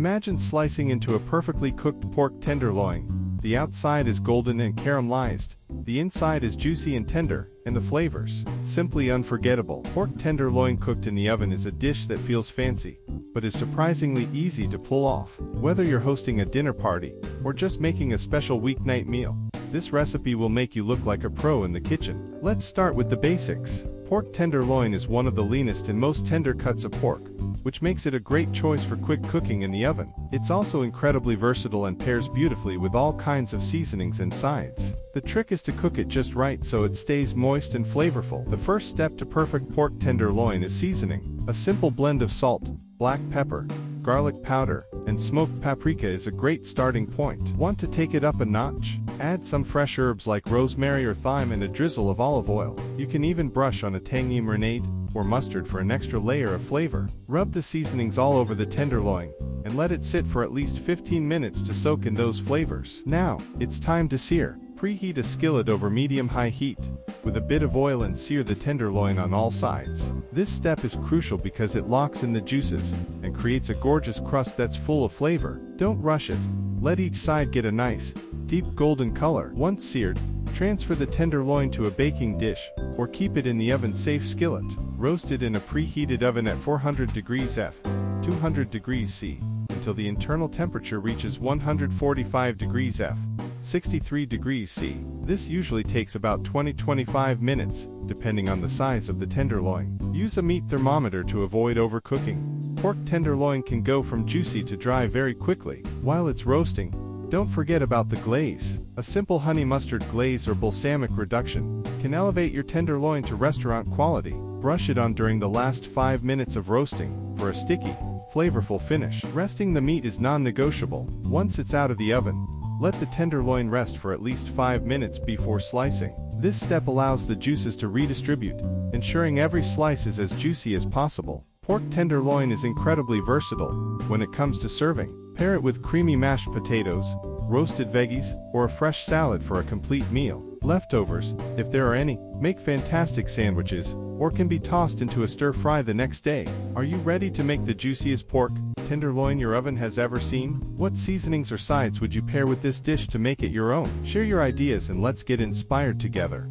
Imagine slicing into a perfectly cooked pork tenderloin. The outside is golden and caramelized, the inside is juicy and tender, and the flavors, simply unforgettable. Pork tenderloin cooked in the oven is a dish that feels fancy, but is surprisingly easy to pull off. Whether you're hosting a dinner party, or just making a special weeknight meal, this recipe will make you look like a pro in the kitchen. Let's start with the basics. Pork tenderloin is one of the leanest and most tender cuts of pork, which makes it a great choice for quick cooking in the oven. It's also incredibly versatile and pairs beautifully with all kinds of seasonings and sides. The trick is to cook it just right so it stays moist and flavorful. The first step to perfect pork tenderloin is seasoning. A simple blend of salt, black pepper, garlic powder, and smoked paprika is a great starting point. Want to take it up a notch? Add some fresh herbs like rosemary or thyme and a drizzle of olive oil. You can even brush on a tangy marinade or mustard for an extra layer of flavor. Rub the seasonings all over the tenderloin and let it sit for at least 15 minutes to soak in those flavors. Now, it's time to sear. Preheat a skillet over medium-high heat with a bit of oil and sear the tenderloin on all sides. This step is crucial because it locks in the juices and creates a gorgeous crust that's full of flavor. Don't rush it. Let each side get a nice, deep golden color. Once seared, transfer the tenderloin to a baking dish or keep it in the oven-safe skillet. Roast it in a preheated oven at 400 degrees F, 200 degrees C, until the internal temperature reaches 145 degrees F, 63 degrees C. This usually takes about 20-25 minutes, depending on the size of the tenderloin. Use a meat thermometer to avoid overcooking. Pork tenderloin can go from juicy to dry very quickly. While it's roasting, don't forget about the glaze. A simple honey mustard glaze or balsamic reduction can elevate your tenderloin to restaurant quality. Brush it on during the last 5 minutes of roasting for a sticky, flavorful finish. Resting the meat is non-negotiable. Once it's out of the oven, let the tenderloin rest for at least 5 minutes before slicing. This step allows the juices to redistribute, ensuring every slice is as juicy as possible. Pork tenderloin is incredibly versatile when it comes to serving. Pair it with creamy mashed potatoes, roasted veggies, or a fresh salad for a complete meal. Leftovers, if there are any, make fantastic sandwiches, or can be tossed into a stir-fry the next day. Are you ready to make the juiciest pork tenderloin your oven has ever seen? What seasonings or sides would you pair with this dish to make it your own? Share your ideas and let's get inspired together.